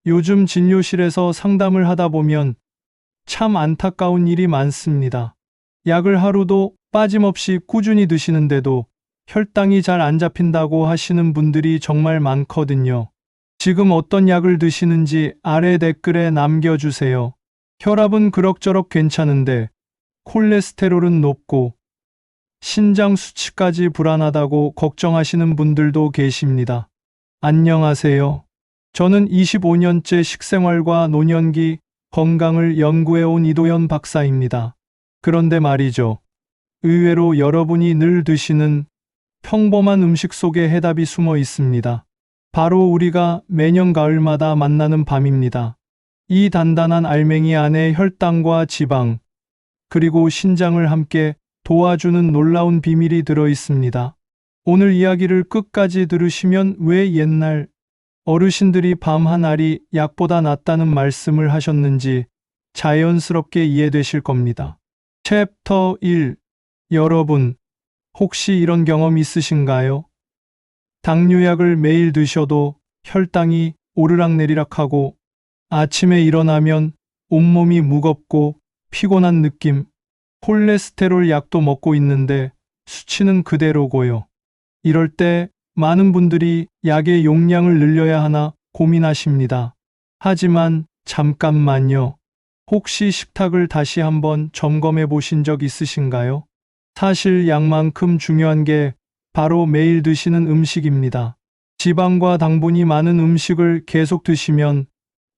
요즘 진료실에서 상담을 하다 보면 참 안타까운 일이 많습니다. 약을 하루도 빠짐없이 꾸준히 드시는데도 혈당이 잘 안 잡힌다고 하시는 분들이 정말 많거든요. 지금 어떤 약을 드시는지 아래 댓글에 남겨주세요. 혈압은 그럭저럭 괜찮은데 콜레스테롤은 높고 신장 수치까지 불안하다고 걱정하시는 분들도 계십니다. 안녕하세요. 저는 25년째 식생활과 노년기 건강을 연구해온 이도현 박사입니다. 그런데 말이죠. 의외로 여러분이 늘 드시는 평범한 음식 속에 해답이 숨어 있습니다. 바로 우리가 매년 가을마다 만나는 밤입니다. 이 단단한 알맹이 안에 혈당과 지방, 그리고 신장을 함께 도와주는 놀라운 비밀이 들어 있습니다. 오늘 이야기를 끝까지 들으시면 왜 옛날 어르신들이 밤 한 알이 약보다 낫다는 말씀을 하셨는지 자연스럽게 이해되실 겁니다. 챕터 1. 여러분, 혹시 이런 경험 있으신가요? 당뇨약을 매일 드셔도 혈당이 오르락내리락하고 아침에 일어나면 온몸이 무겁고 피곤한 느낌, 콜레스테롤 약도 먹고 있는데 수치는 그대로고요. 이럴 때 많은 분들이 약의 용량을 늘려야 하나 고민하십니다. 하지만 잠깐만요. 혹시 식탁을 다시 한번 점검해 보신 적 있으신가요? 사실 약만큼 중요한 게 바로 매일 드시는 음식입니다. 지방과 당분이 많은 음식을 계속 드시면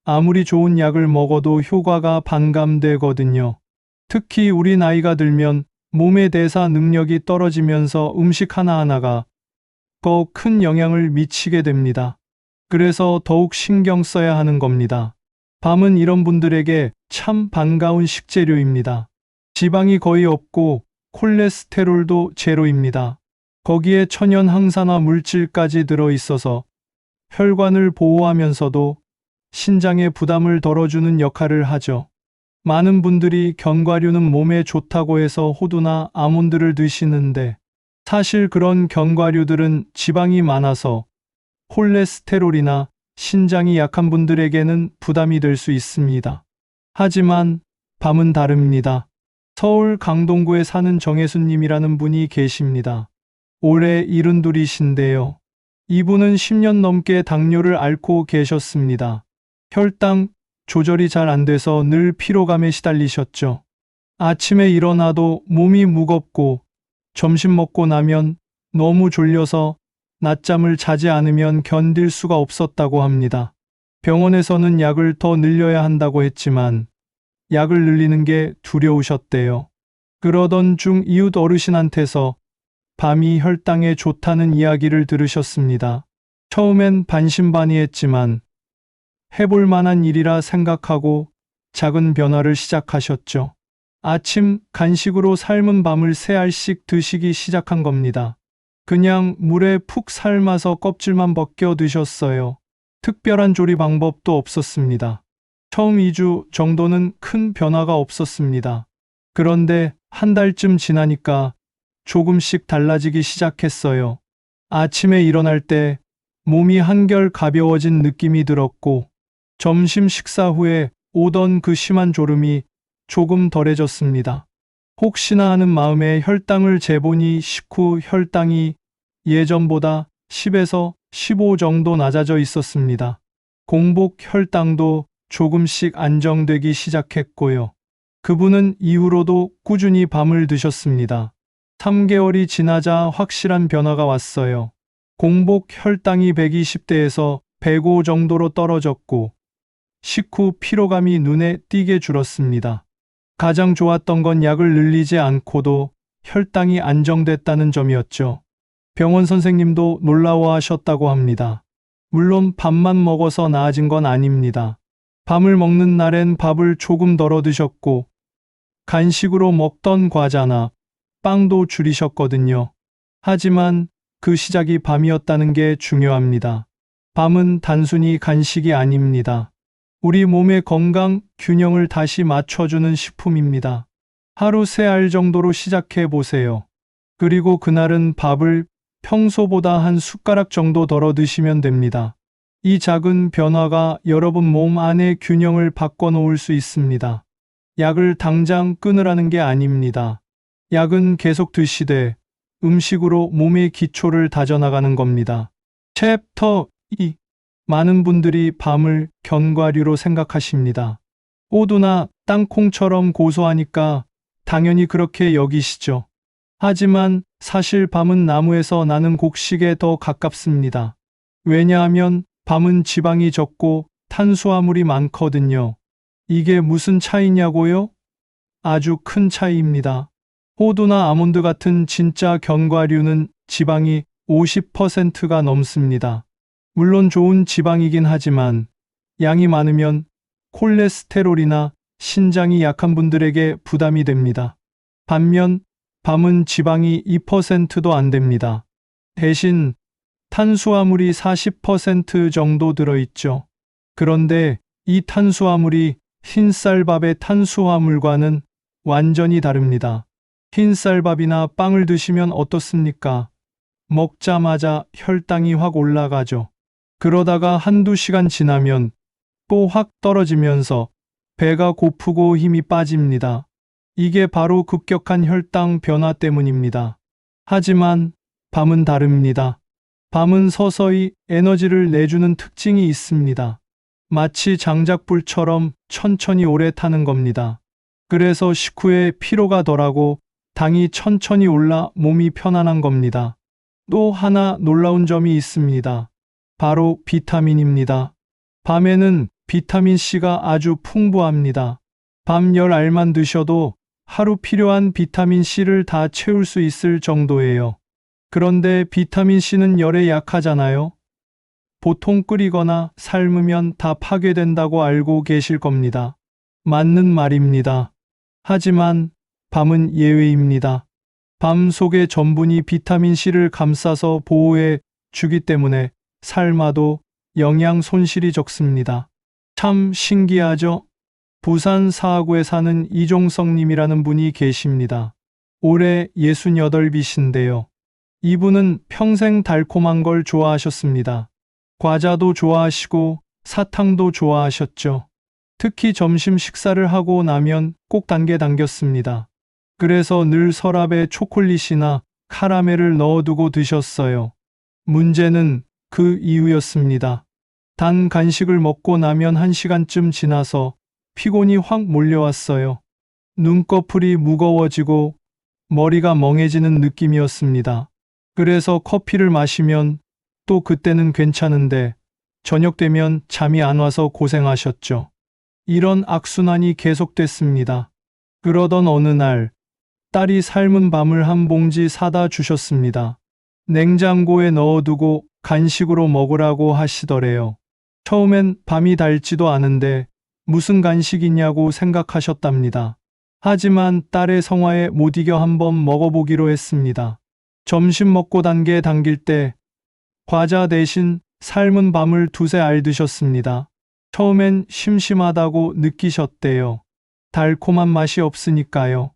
아무리 좋은 약을 먹어도 효과가 반감되거든요. 특히 우리 나이가 들면 몸의 대사 능력이 떨어지면서 음식 하나하나가 더 큰 영향을 미치게 됩니다. 그래서 더욱 신경 써야 하는 겁니다. 밤은 이런 분들에게 참 반가운 식재료입니다. 지방이 거의 없고 콜레스테롤도 제로입니다. 거기에 천연 항산화 물질까지 들어있어서 혈관을 보호하면서도 신장의 부담을 덜어주는 역할을 하죠. 많은 분들이 견과류는 몸에 좋다고 해서 호두나 아몬드를 드시는데 사실 그런 견과류들은 지방이 많아서 콜레스테롤이나 신장이 약한 분들에게는 부담이 될 수 있습니다. 하지만 밤은 다릅니다. 서울 강동구에 사는 정혜수님이라는 분이 계십니다. 올해 72이신데요. 이분은 10년 넘게 당뇨를 앓고 계셨습니다. 혈당 조절이 잘 안 돼서 늘 피로감에 시달리셨죠. 아침에 일어나도 몸이 무겁고 점심 먹고 나면 너무 졸려서 낮잠을 자지 않으면 견딜 수가 없었다고 합니다. 병원에서는 약을 더 늘려야 한다고 했지만 약을 늘리는 게 두려우셨대요. 그러던 중 이웃 어르신한테서 밤이 혈당에 좋다는 이야기를 들으셨습니다. 처음엔 반신반의했지만 해볼 만한 일이라 생각하고 작은 변화를 시작하셨죠. 아침 간식으로 삶은 밤을 3알씩 드시기 시작한 겁니다. 그냥 물에 푹 삶아서 껍질만 벗겨 드셨어요. 특별한 조리 방법도 없었습니다. 처음 2주 정도는 큰 변화가 없었습니다. 그런데 한 달쯤 지나니까 조금씩 달라지기 시작했어요. 아침에 일어날 때 몸이 한결 가벼워진 느낌이 들었고 점심 식사 후에 오던 그 심한 졸음이 조금 덜해졌습니다. 혹시나 하는 마음에 혈당을 재보니 식후 혈당이 예전보다 10에서 15 정도 낮아져 있었습니다. 공복 혈당도 조금씩 안정되기 시작했고요. 그분은 이후로도 꾸준히 밤을 드셨습니다. 3개월이 지나자 확실한 변화가 왔어요. 공복 혈당이 120대에서 105 정도로 떨어졌고 식후 피로감이 눈에 띄게 줄었습니다. 가장 좋았던 건 약을 늘리지 않고도 혈당이 안정됐다는 점이었죠. 병원 선생님도 놀라워하셨다고 합니다. 물론 밥만 먹어서 나아진 건 아닙니다. 밤을 먹는 날엔 밥을 조금 덜어 드셨고 간식으로 먹던 과자나 빵도 줄이셨거든요. 하지만 그 시작이 밤이었다는 게 중요합니다. 밤은 단순히 간식이 아닙니다. 우리 몸의 건강 균형을 다시 맞춰주는 식품입니다. 하루 3알 정도로 시작해 보세요. 그리고 그날은 밥을 평소보다 한 숟가락 정도 덜어 드시면 됩니다. 이 작은 변화가 여러분 몸 안의 균형을 바꿔놓을 수 있습니다. 약을 당장 끊으라는 게 아닙니다. 약은 계속 드시되 음식으로 몸의 기초를 다져나가는 겁니다. 챕터 2. 많은 분들이 밤을 견과류로 생각하십니다. 오두나 땅콩처럼 고소하니까 당연히 그렇게 여기시죠. 하지만 사실 밤은 나무에서 나는 곡식에 더 가깝습니다. 왜냐하면 밤은 지방이 적고 탄수화물이 많거든요. 이게 무슨 차이냐고요? 아주 큰 차이입니다. 호두나 아몬드 같은 진짜 견과류는 지방이 50%가 넘습니다. 물론 좋은 지방이긴 하지만 양이 많으면 콜레스테롤이나 신장이 약한 분들에게 부담이 됩니다. 반면 밤은 지방이 2%도 안 됩니다. 대신 탄수화물이 40% 정도 들어있죠. 그런데 이 탄수화물이 흰쌀밥의 탄수화물과는 완전히 다릅니다. 흰쌀밥이나 빵을 드시면 어떻습니까? 먹자마자 혈당이 확 올라가죠. 그러다가 한두 시간 지나면 또 확 떨어지면서 배가 고프고 힘이 빠집니다. 이게 바로 급격한 혈당 변화 때문입니다. 하지만 밤은 다릅니다. 밤은 서서히 에너지를 내주는 특징이 있습니다. 마치 장작불처럼 천천히 오래 타는 겁니다. 그래서 식후에 피로가 덜하고 당이 천천히 올라 몸이 편안한 겁니다. 또 하나 놀라운 점이 있습니다. 바로 비타민입니다. 밤에는 비타민C가 아주 풍부합니다. 밤 10알만 드셔도 하루 필요한 비타민C를 다 채울 수 있을 정도예요. 그런데 비타민C는 열에 약하잖아요. 보통 끓이거나 삶으면 다 파괴된다고 알고 계실 겁니다. 맞는 말입니다. 하지만 밤은 예외입니다. 밤 속의 전분이 비타민C를 감싸서 보호해 주기 때문에 삶아도 영양 손실이 적습니다. 참 신기하죠? 부산 사하구에 사는 이종성님이라는 분이 계십니다. 올해 68이신데요. 이분은 평생 달콤한 걸 좋아하셨습니다. 과자도 좋아하시고 사탕도 좋아하셨죠. 특히 점심 식사를 하고 나면 꼭 당겼습니다. 그래서 늘 서랍에 초콜릿이나 카라멜을 넣어두고 드셨어요. 문제는 그 이유였습니다. 단 간식을 먹고 나면 1시간쯤 지나서 피곤이 확 몰려왔어요. 눈꺼풀이 무거워지고 머리가 멍해지는 느낌이었습니다. 그래서 커피를 마시면 또 그때는 괜찮은데 저녁 되면 잠이 안 와서 고생하셨죠. 이런 악순환이 계속됐습니다. 그러던 어느 날 딸이 삶은 밤을 한 봉지 사다 주셨습니다. 냉장고에 넣어두고 간식으로 먹으라고 하시더래요. 처음엔 밤이 달지도 않은데 무슨 간식이냐고 생각하셨답니다. 하지만 딸의 성화에 못 이겨 한번 먹어보기로 했습니다. 점심 먹고 당길 때 과자 대신 삶은 밤을 2-3알 드셨습니다. 처음엔 심심하다고 느끼셨대요. 달콤한 맛이 없으니까요.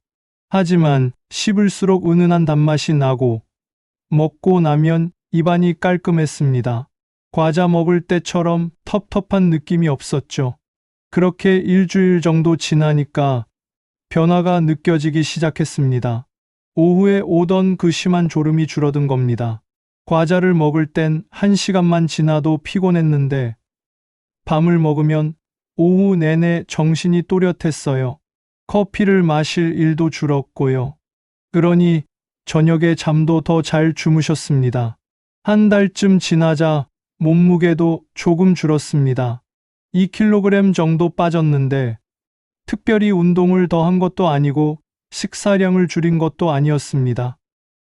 하지만 씹을수록 은은한 단맛이 나고 먹고 나면 입안이 깔끔했습니다. 과자 먹을 때처럼 텁텁한 느낌이 없었죠. 그렇게 일주일 정도 지나니까 변화가 느껴지기 시작했습니다. 오후에 오던 그 심한 졸음이 줄어든 겁니다. 과자를 먹을 땐 1시간만 지나도 피곤했는데 밤을 먹으면 오후 내내 정신이 또렷했어요. 커피를 마실 일도 줄었고요. 그러니 저녁에 잠도 더 잘 주무셨습니다. 한 달쯤 지나자 몸무게도 조금 줄었습니다. 2kg 정도 빠졌는데 특별히 운동을 더 한 것도 아니고 식사량을 줄인 것도 아니었습니다.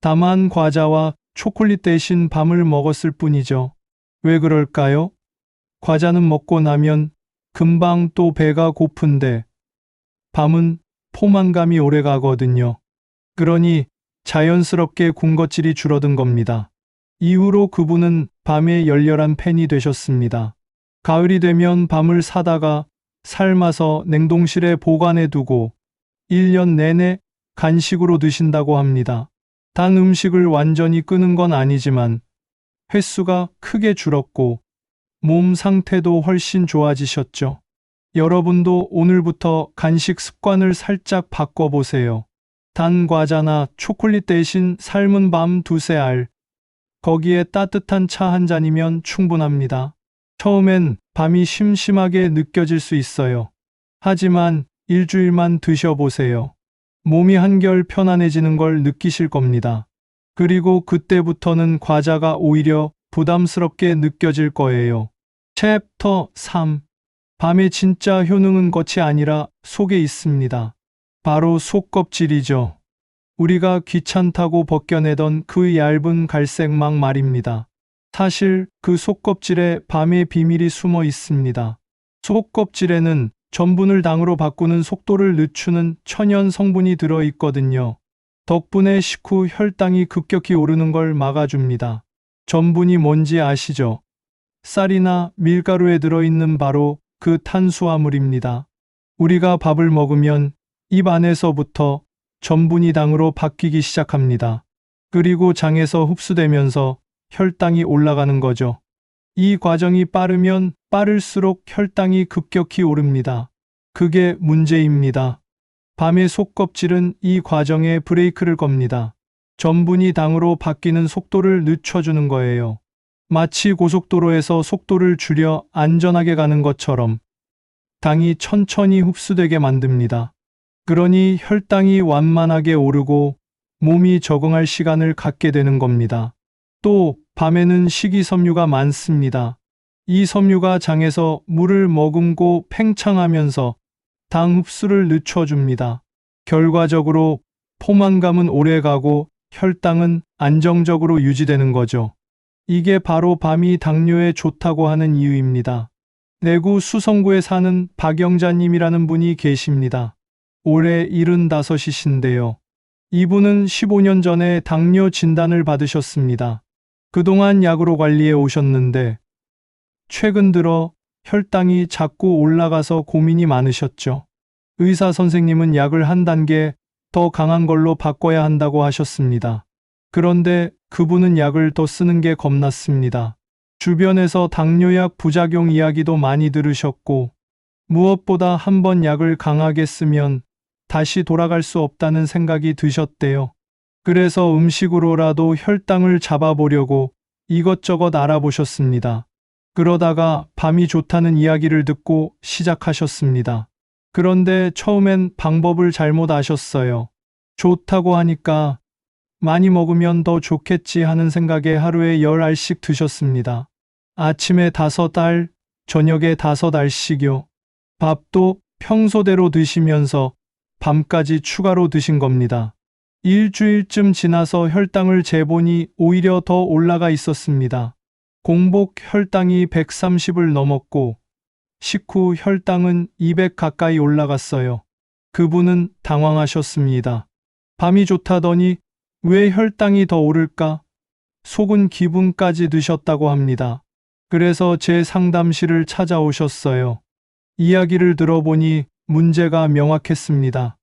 다만 과자와 초콜릿 대신 밤을 먹었을 뿐이죠. 왜 그럴까요? 과자는 먹고 나면 금방 또 배가 고픈데 밤은 포만감이 오래 가거든요. 그러니 자연스럽게 군것질이 줄어든 겁니다. 이후로 그분은 밤에 열렬한 팬이 되셨습니다. 가을이 되면 밤을 사다가 삶아서 냉동실에 보관해 두고 1년 내내 간식으로 드신다고 합니다. 단 음식을 완전히 끊은 건 아니지만 횟수가 크게 줄었고 몸 상태도 훨씬 좋아지셨죠. 여러분도 오늘부터 간식 습관을 살짝 바꿔보세요. 단 과자나 초콜릿 대신 삶은 밤 두세 알, 거기에 따뜻한 차 한 잔이면 충분합니다. 처음엔 밤이 심심하게 느껴질 수 있어요. 하지만 일주일만 드셔보세요. 몸이 한결 편안해지는 걸 느끼실 겁니다. 그리고 그때부터는 과자가 오히려 부담스럽게 느껴질 거예요. 챕터 3. 밤의 진짜 효능은 겉이 아니라 속에 있습니다. 바로 속껍질이죠. 우리가 귀찮다고 벗겨내던 그 얇은 갈색막 말입니다. 사실 그 속껍질에 밤의 비밀이 숨어 있습니다. 속껍질에는 전분을 당으로 바꾸는 속도를 늦추는 천연 성분이 들어 있거든요. 덕분에 식후 혈당이 급격히 오르는 걸 막아줍니다. 전분이 뭔지 아시죠? 쌀이나 밀가루에 들어있는 바로 그 탄수화물입니다. 우리가 밥을 먹으면 입 안에서부터 전분이 당으로 바뀌기 시작합니다. 그리고 장에서 흡수되면서 혈당이 올라가는 거죠. 이 과정이 빠르면 빠를수록 혈당이 급격히 오릅니다. 그게 문제입니다. 밤의 속껍질은 이 과정에 브레이크를 겁니다. 전분이 당으로 바뀌는 속도를 늦춰주는 거예요. 마치 고속도로에서 속도를 줄여 안전하게 가는 것처럼 당이 천천히 흡수되게 만듭니다. 그러니 혈당이 완만하게 오르고 몸이 적응할 시간을 갖게 되는 겁니다. 또 밤에는 식이섬유가 많습니다. 이 섬유가 장에서 물을 머금고 팽창하면서 당 흡수를 늦춰줍니다. 결과적으로 포만감은 오래가고 혈당은 안정적으로 유지되는 거죠. 이게 바로 밤이 당뇨에 좋다고 하는 이유입니다. 내구 수성구에 사는 박영자님이라는 분이 계십니다. 올해 75이신데요. 이분은 15년 전에 당뇨 진단을 받으셨습니다. 그동안 약으로 관리해 오셨는데 최근 들어 혈당이 자꾸 올라가서 고민이 많으셨죠. 의사 선생님은 약을 한 단계 더 강한 걸로 바꿔야 한다고 하셨습니다. 그런데 그분은 약을 더 쓰는 게 겁났습니다. 주변에서 당뇨약 부작용 이야기도 많이 들으셨고 무엇보다 한 번 약을 강하게 쓰면 다시 돌아갈 수 없다는 생각이 드셨대요. 그래서 음식으로라도 혈당을 잡아보려고 이것저것 알아보셨습니다. 그러다가 밤이 좋다는 이야기를 듣고 시작하셨습니다. 그런데 처음엔 방법을 잘못 아셨어요. 좋다고 하니까 많이 먹으면 더 좋겠지 하는 생각에 하루에 10알씩 드셨습니다. 아침에 5알, 저녁에 5알씩요. 밥도 평소대로 드시면서 밤까지 추가로 드신 겁니다. 일주일쯤 지나서 혈당을 재보니 오히려 더 올라가 있었습니다. 공복 혈당이 130을 넘었고 식후 혈당은 200 가까이 올라갔어요. 그분은 당황하셨습니다. 밤이 좋다더니 왜 혈당이 더 오를까? 속은 기분까지 드셨다고 합니다. 그래서 제 상담실을 찾아오셨어요. 이야기를 들어보니 문제가 명확했습니다.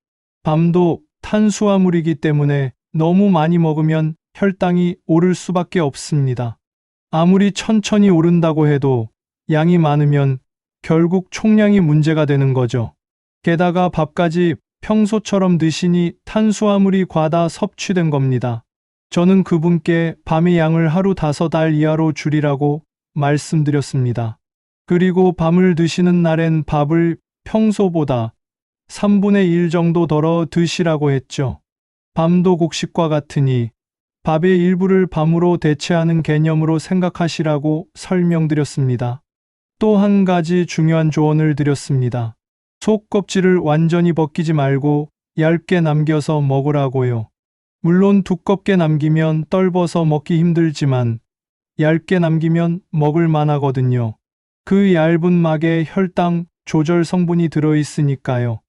밤도 탄수화물이기 때문에 너무 많이 먹으면 혈당이 오를 수밖에 없습니다. 아무리 천천히 오른다고 해도 양이 많으면 결국 총량이 문제가 되는 거죠. 게다가 밥까지 평소처럼 드시니 탄수화물이 과다 섭취된 겁니다. 저는 그분께 밤의 양을 하루 5알 이하로 줄이라고 말씀드렸습니다. 그리고 밤을 드시는 날엔 밥을 평소보다 3분의 1 정도 덜어 드시라고 했죠. 밤도 곡식과 같으니 밥의 일부를 밤으로 대체하는 개념으로 생각하시라고 설명드렸습니다. 또 한 가지 중요한 조언을 드렸습니다. 속 껍질을 완전히 벗기지 말고 얇게 남겨서 먹으라고요. 물론 두껍게 남기면 떫어서 먹기 힘들지만 얇게 남기면 먹을 만하거든요. 그 얇은 막에 혈당 조절 성분이 들어있으니까요.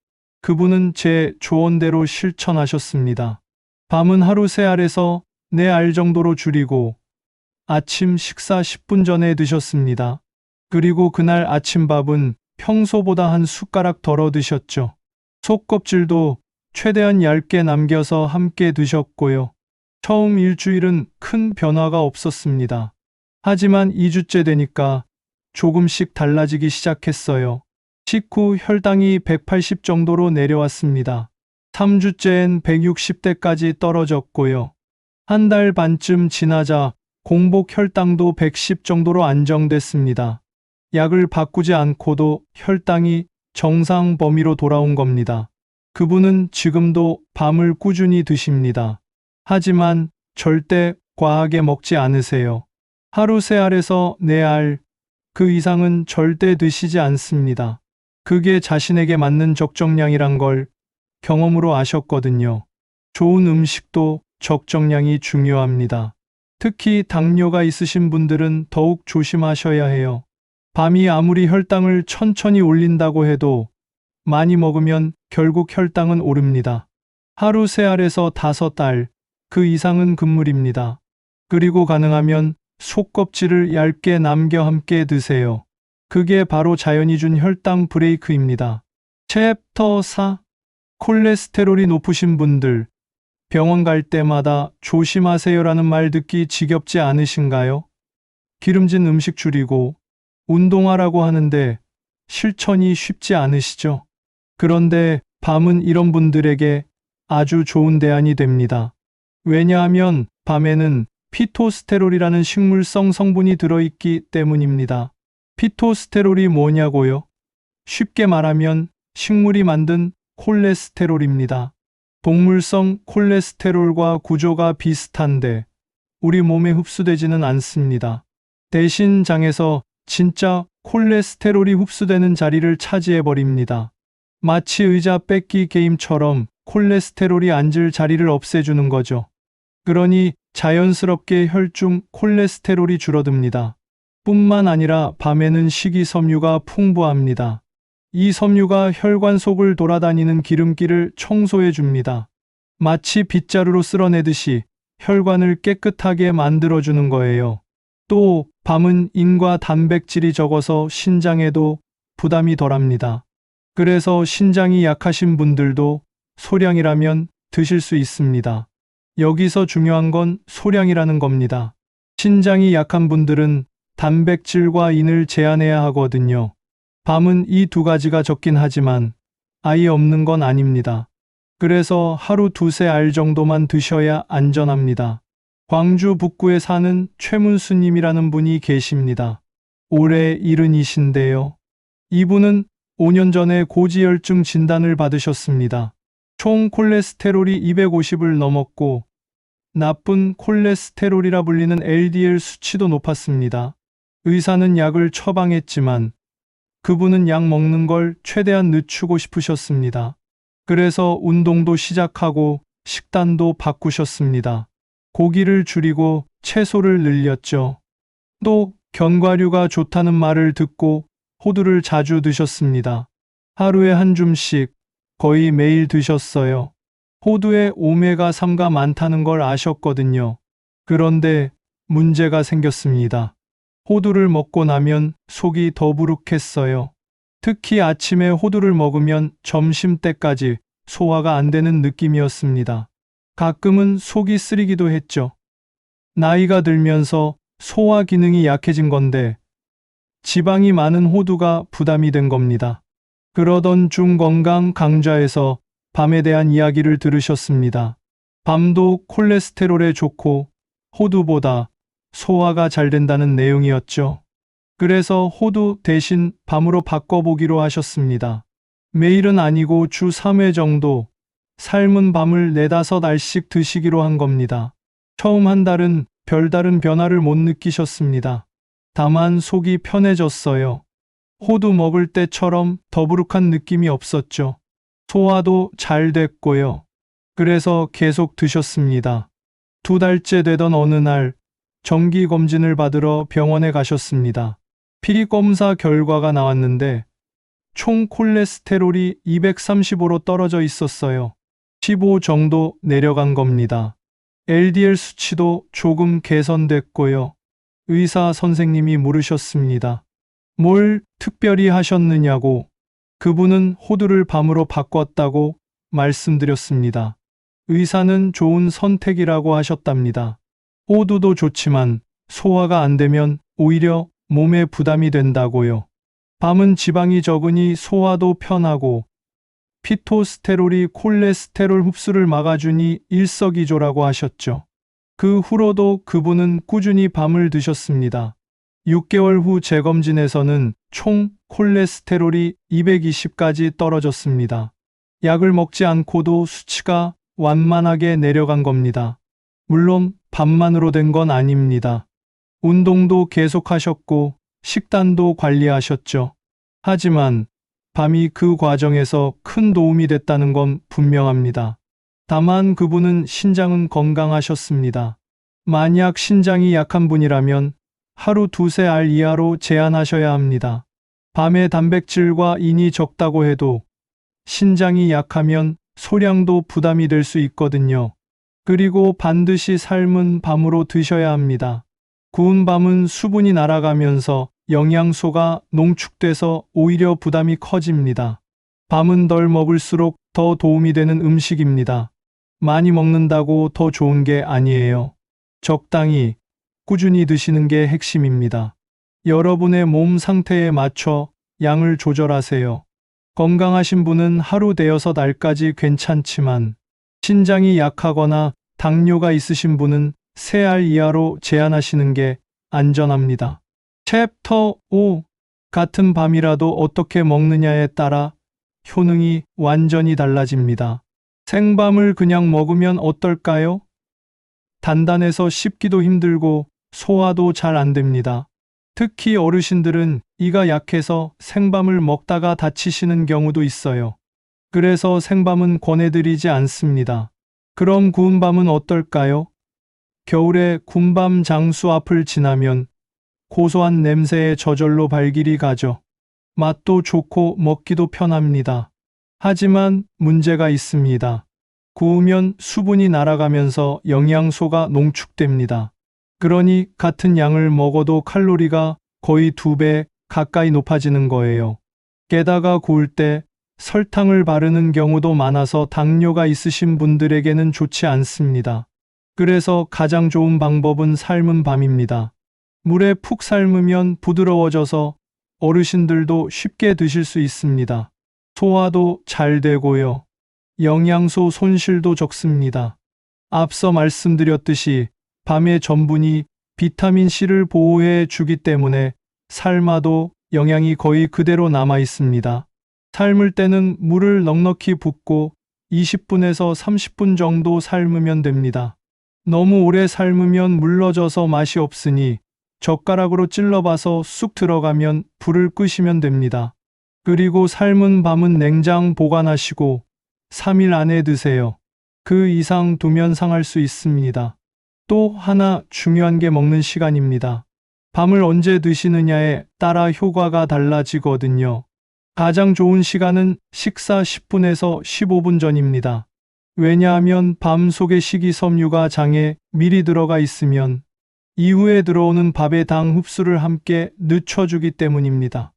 그분은 제 조언대로 실천하셨습니다. 밤은 하루 3알에서 4알 정도로 줄이고 아침 식사 10분 전에 드셨습니다. 그리고 그날 아침밥은 평소보다 한 숟가락 덜어 드셨죠. 속껍질도 최대한 얇게 남겨서 함께 드셨고요. 처음 일주일은 큰 변화가 없었습니다. 하지만 2주째 되니까 조금씩 달라지기 시작했어요. 식후 혈당이 180 정도로 내려왔습니다. 3주째엔 160대까지 떨어졌고요. 한 달 반쯤 지나자 공복 혈당도 110 정도로 안정됐습니다. 약을 바꾸지 않고도 혈당이 정상 범위로 돌아온 겁니다. 그분은 지금도 밤을 꾸준히 드십니다. 하지만 절대 과하게 먹지 않으세요. 하루 3알에서 4알, 그 이상은 절대 드시지 않습니다. 그게 자신에게 맞는 적정량이란 걸 경험으로 아셨거든요. 좋은 음식도 적정량이 중요합니다. 특히 당뇨가 있으신 분들은 더욱 조심하셔야 해요. 밤이 아무리 혈당을 천천히 올린다고 해도 많이 먹으면 결국 혈당은 오릅니다. 하루 3알에서 5알, 그 이상은 금물입니다. 그리고 가능하면 속껍질을 얇게 남겨 함께 드세요. 그게 바로 자연이 준 혈당 브레이크입니다. 챕터 4. 콜레스테롤이 높으신 분들, 병원 갈 때마다 조심하세요라는 말 듣기 지겹지 않으신가요? 기름진 음식 줄이고 운동하라고 하는데 실천이 쉽지 않으시죠? 그런데 밤은 이런 분들에게 아주 좋은 대안이 됩니다. 왜냐하면 밤에는 피토스테롤이라는 식물성 성분이 들어있기 때문입니다. 피토스테롤이 뭐냐고요? 쉽게 말하면 식물이 만든 콜레스테롤입니다. 동물성 콜레스테롤과 구조가 비슷한데 우리 몸에 흡수되지는 않습니다. 대신 장에서 진짜 콜레스테롤이 흡수되는 자리를 차지해버립니다. 마치 의자 뺏기 게임처럼 콜레스테롤이 앉을 자리를 없애주는 거죠. 그러니 자연스럽게 혈중 콜레스테롤이 줄어듭니다. 뿐만 아니라 밤에는 식이섬유가 풍부합니다. 이 섬유가 혈관 속을 돌아다니는 기름기를 청소해 줍니다. 마치 빗자루로 쓸어내듯이 혈관을 깨끗하게 만들어주는 거예요. 또 밤은 인과 단백질이 적어서 신장에도 부담이 덜합니다. 그래서 신장이 약하신 분들도 소량이라면 드실 수 있습니다. 여기서 중요한 건 소량이라는 겁니다. 신장이 약한 분들은 단백질과 인을 제한해야 하거든요. 밤은 이 2가지가 적긴 하지만 아예 없는 건 아닙니다. 그래서 하루 2-3알 정도만 드셔야 안전합니다. 광주 북구에 사는 최문수님이라는 분이 계십니다. 올해 70이신데요. 이분은 5년 전에 고지혈증 진단을 받으셨습니다. 총 콜레스테롤이 250을 넘었고 나쁜 콜레스테롤이라 불리는 LDL 수치도 높았습니다. 의사는 약을 처방했지만 그분은 약 먹는 걸 최대한 늦추고 싶으셨습니다. 그래서 운동도 시작하고 식단도 바꾸셨습니다. 고기를 줄이고 채소를 늘렸죠. 또 견과류가 좋다는 말을 듣고 호두를 자주 드셨습니다. 하루에 한 줌씩 거의 매일 드셨어요. 호두에 오메가3가 많다는 걸 아셨거든요. 그런데 문제가 생겼습니다. 호두를 먹고 나면 속이 더부룩했어요. 특히 아침에 호두를 먹으면 점심때까지 소화가 안 되는 느낌이었습니다. 가끔은 속이 쓰리기도 했죠. 나이가 들면서 소화 기능이 약해진 건데 지방이 많은 호두가 부담이 된 겁니다. 그러던 중 건강 강좌에서 밤에 대한 이야기를 들으셨습니다. 밤도 콜레스테롤에 좋고 호두보다 소화가 잘 된다는 내용이었죠. 그래서 호두 대신 밤으로 바꿔보기로 하셨습니다. 매일은 아니고 주 3회 정도 삶은 밤을 4-5알씩 드시기로 한 겁니다. 처음 한 달은 별다른 변화를 못 느끼셨습니다. 다만 속이 편해졌어요. 호두 먹을 때처럼 더부룩한 느낌이 없었죠. 소화도 잘 됐고요. 그래서 계속 드셨습니다. 2달째 되던 어느 날 정기검진을 받으러 병원에 가셨습니다. 피리검사 결과가 나왔는데 총 콜레스테롤이 235로 떨어져 있었어요. 15 정도 내려간 겁니다. LDL 수치도 조금 개선됐고요. 의사 선생님이 물으셨습니다. 뭘 특별히 하셨느냐고. 그분은 호두를 밤으로 바꿨다고 말씀드렸습니다. 의사는 좋은 선택이라고 하셨답니다. 호두도 좋지만 소화가 안 되면 오히려 몸에 부담이 된다고요. 밤은 지방이 적으니 소화도 편하고 피토스테롤이 콜레스테롤 흡수를 막아주니 일석이조라고 하셨죠. 그 후로도 그분은 꾸준히 밤을 드셨습니다. 6개월 후 재검진에서는 총 콜레스테롤이 220까지 떨어졌습니다. 약을 먹지 않고도 수치가 완만하게 내려간 겁니다. 물론 밤만으로 된 건 아닙니다. 운동도 계속하셨고 식단도 관리하셨죠. 하지만 밤이 그 과정에서 큰 도움이 됐다는 건 분명합니다. 다만 그분은 신장은 건강하셨습니다. 만약 신장이 약한 분이라면 하루 2-3알 이하로 제한하셔야 합니다. 밤에 단백질과 인이 적다고 해도 신장이 약하면 소량도 부담이 될 수 있거든요. 그리고 반드시 삶은 밤으로 드셔야 합니다. 구운 밤은 수분이 날아가면서 영양소가 농축돼서 오히려 부담이 커집니다. 밤은 덜 먹을수록 더 도움이 되는 음식입니다. 많이 먹는다고 더 좋은 게 아니에요. 적당히, 꾸준히 드시는 게 핵심입니다. 여러분의 몸 상태에 맞춰 양을 조절하세요. 건강하신 분은 하루 5-알까지 괜찮지만 신장이 약하거나 당뇨가 있으신 분은 3알 이하로 제한하시는 게 안전합니다. 챕터 5. 같은 밤이라도 어떻게 먹느냐에 따라 효능이 완전히 달라집니다. 생밤을 그냥 먹으면 어떨까요? 단단해서 씹기도 힘들고 소화도 잘 안 됩니다. 특히 어르신들은 이가 약해서 생밤을 먹다가 다치시는 경우도 있어요. 그래서 생밤은 권해드리지 않습니다. 그럼 구운 밤은 어떨까요? 겨울에 군밤 장수 앞을 지나면 고소한 냄새에 저절로 발길이 가죠. 맛도 좋고 먹기도 편합니다. 하지만 문제가 있습니다. 구우면 수분이 날아가면서 영양소가 농축됩니다. 그러니 같은 양을 먹어도 칼로리가 거의 2배 가까이 높아지는 거예요. 게다가 구울 때 설탕을 바르는 경우도 많아서 당뇨가 있으신 분들에게는 좋지 않습니다. 그래서 가장 좋은 방법은 삶은 밤입니다. 물에 푹 삶으면 부드러워져서 어르신들도 쉽게 드실 수 있습니다. 소화도 잘 되고요. 영양소 손실도 적습니다. 앞서 말씀드렸듯이 밤의 전분이 비타민C를 보호해 주기 때문에 삶아도 영양이 거의 그대로 남아 있습니다. 삶을 때는 물을 넉넉히 붓고 20분에서 30분 정도 삶으면 됩니다. 너무 오래 삶으면 물러져서 맛이 없으니 젓가락으로 찔러봐서 쑥 들어가면 불을 끄시면 됩니다. 그리고 삶은 밤은 냉장 보관하시고 3일 안에 드세요. 그 이상 두면 상할 수 있습니다. 또 하나 중요한 게 먹는 시간입니다. 밤을 언제 드시느냐에 따라 효과가 달라지거든요. 가장 좋은 시간은 식사 10분에서 15분 전입니다. 왜냐하면 밤 속의 식이섬유가 장에 미리 들어가 있으면 이후에 들어오는 밥의 당 흡수를 함께 늦춰주기 때문입니다.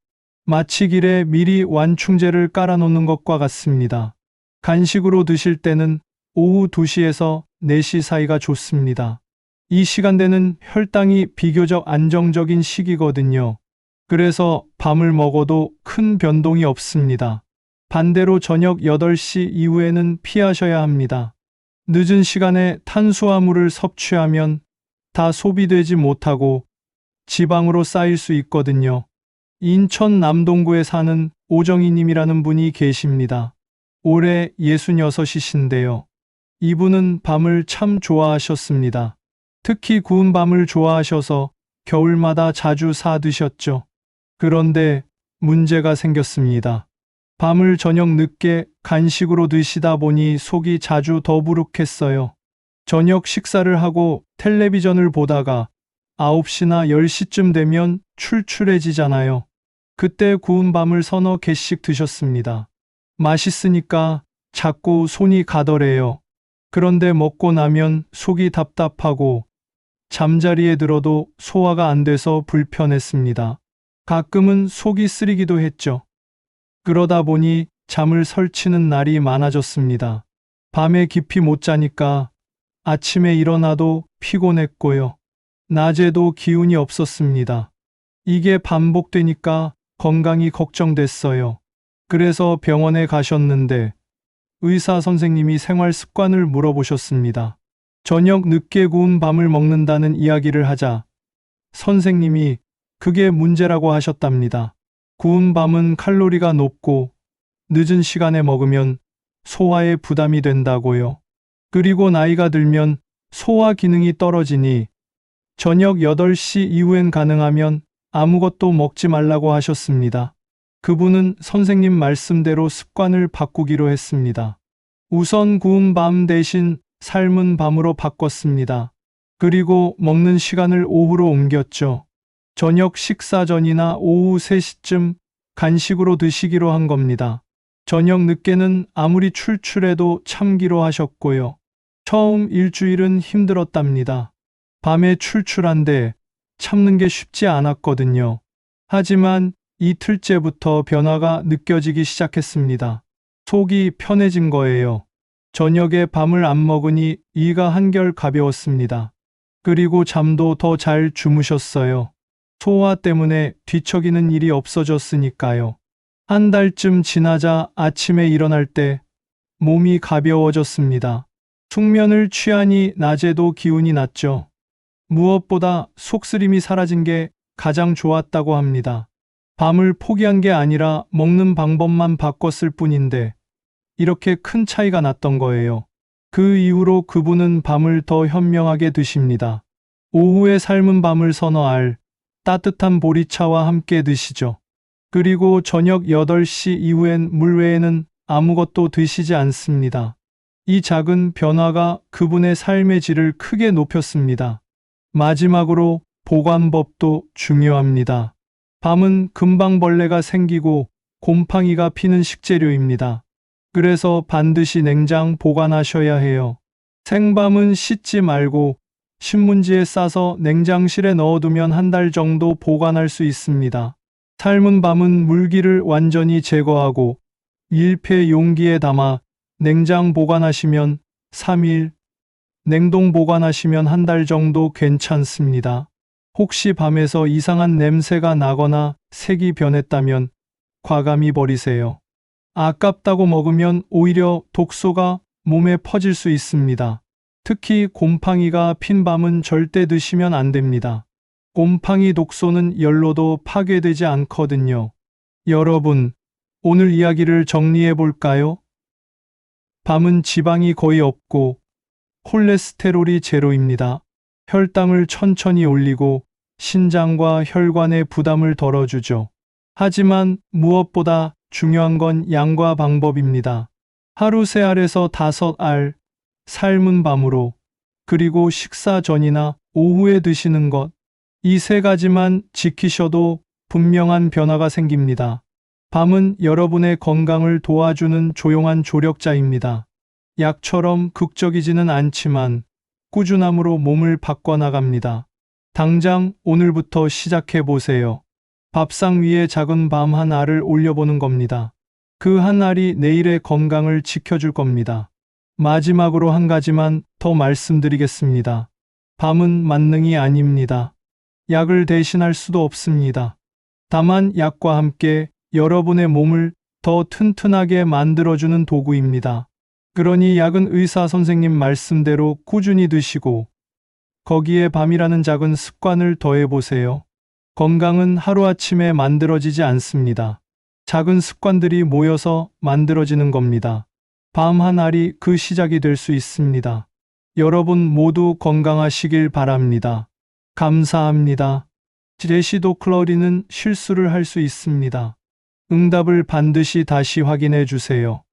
마치 길에 미리 완충제를 깔아놓는 것과 같습니다. 간식으로 드실 때는 오후 2시에서 4시 사이가 좋습니다. 이 시간대는 혈당이 비교적 안정적인 시기거든요. 그래서 밤을 먹어도 큰 변동이 없습니다. 반대로 저녁 8시 이후에는 피하셔야 합니다. 늦은 시간에 탄수화물을 섭취하면 다 소비되지 못하고 지방으로 쌓일 수 있거든요. 인천 남동구에 사는 오정희님이라는 분이 계십니다. 올해 66이신데요. 이분은 밤을 참 좋아하셨습니다. 특히 구운 밤을 좋아하셔서 겨울마다 자주 사 드셨죠. 그런데 문제가 생겼습니다. 밤을 저녁 늦게 간식으로 드시다 보니 속이 자주 더부룩했어요. 저녁 식사를 하고 텔레비전을 보다가 9시나 10시쯤 되면 출출해지잖아요. 그때 구운 밤을 서너 개씩 드셨습니다. 맛있으니까 자꾸 손이 가더래요. 그런데 먹고 나면 속이 답답하고 잠자리에 들어도 소화가 안 돼서 불편했습니다. 가끔은 속이 쓰리기도 했죠. 그러다 보니 잠을 설치는 날이 많아졌습니다. 밤에 깊이 못 자니까 아침에 일어나도 피곤했고요. 낮에도 기운이 없었습니다. 이게 반복되니까 건강이 걱정됐어요. 그래서 병원에 가셨는데 의사 선생님이 생활 습관을 물어보셨습니다. 저녁 늦게 구운 밤을 먹는다는 이야기를 하자 선생님이 그게 문제라고 하셨답니다. 구운 밤은 칼로리가 높고 늦은 시간에 먹으면 소화에 부담이 된다고요. 그리고 나이가 들면 소화 기능이 떨어지니 저녁 8시 이후엔 가능하면 아무것도 먹지 말라고 하셨습니다. 그분은 선생님 말씀대로 습관을 바꾸기로 했습니다. 우선 구운 밤 대신 삶은 밤으로 바꿨습니다. 그리고 먹는 시간을 오후로 옮겼죠. 저녁 식사 전이나 오후 3시쯤 간식으로 드시기로 한 겁니다. 저녁 늦게는 아무리 출출해도 참기로 하셨고요. 처음 일주일은 힘들었답니다. 밤에 출출한데 참는 게 쉽지 않았거든요. 하지만 이틀째부터 변화가 느껴지기 시작했습니다. 속이 편해진 거예요. 저녁에 밤을 안 먹으니 이가 한결 가벼웠습니다. 그리고 잠도 더 잘 주무셨어요. 소화 때문에 뒤척이는 일이 없어졌으니까요. 한 달쯤 지나자 아침에 일어날 때 몸이 가벼워졌습니다. 숙면을 취하니 낮에도 기운이 났죠. 무엇보다 속쓰림이 사라진 게 가장 좋았다고 합니다. 밤을 포기한 게 아니라 먹는 방법만 바꿨을 뿐인데 이렇게 큰 차이가 났던 거예요. 그 이후로 그분은 밤을 더 현명하게 드십니다. 오후에 삶은 밤을 선호할 따뜻한 보리차와 함께 드시죠. 그리고 저녁 8시 이후엔 물 외에는 아무것도 드시지 않습니다. 이 작은 변화가 그분의 삶의 질을 크게 높였습니다. 마지막으로 보관법도 중요합니다. 밤은 금방벌레가 생기고 곰팡이가 피는 식재료입니다. 그래서 반드시 냉장 보관하셔야 해요. 생밤은 씻지 말고 신문지에 싸서 냉장실에 넣어두면 한 달 정도 보관할 수 있습니다. 삶은 밤은 물기를 완전히 제거하고 밀폐 용기에 담아 냉장 보관하시면 3일, 냉동 보관하시면 한 달 정도 괜찮습니다. 혹시 밤에서 이상한 냄새가 나거나 색이 변했다면 과감히 버리세요. 아깝다고 먹으면 오히려 독소가 몸에 퍼질 수 있습니다. 특히 곰팡이가 핀 밤은 절대 드시면 안 됩니다. 곰팡이 독소는 열로도 파괴되지 않거든요. 여러분, 오늘 이야기를 정리해 볼까요? 밤은 지방이 거의 없고 콜레스테롤이 제로입니다. 혈당을 천천히 올리고 신장과 혈관의 부담을 덜어주죠. 하지만 무엇보다 중요한 건 양과 방법입니다. 하루 3알에서 5알, 삶은 밤으로, 그리고 식사 전이나 오후에 드시는 것. 이 3가지만 지키셔도 분명한 변화가 생깁니다. 밤은 여러분의 건강을 도와주는 조용한 조력자입니다. 약처럼 극적이지는 않지만 꾸준함으로 몸을 바꿔나갑니다. 당장 오늘부터 시작해 보세요. 밥상 위에 작은 밤 한 알을 올려보는 겁니다. 그 한 알이 내일의 건강을 지켜줄 겁니다. 마지막으로 한 가지만 더 말씀드리겠습니다. 밤은 만능이 아닙니다. 약을 대신할 수도 없습니다. 다만 약과 함께 여러분의 몸을 더 튼튼하게 만들어주는 도구입니다. 그러니 약은 의사 선생님 말씀대로 꾸준히 드시고 거기에 밤이라는 작은 습관을 더해보세요. 건강은 하루아침에 만들어지지 않습니다. 작은 습관들이 모여서 만들어지는 겁니다. 밤 한 알이 그 시작이 될 수 있습니다. 여러분 모두 건강하시길 바랍니다. 감사합니다. 제시도 클러리는 실수를 할 수 있습니다. 응답을 반드시 다시 확인해 주세요.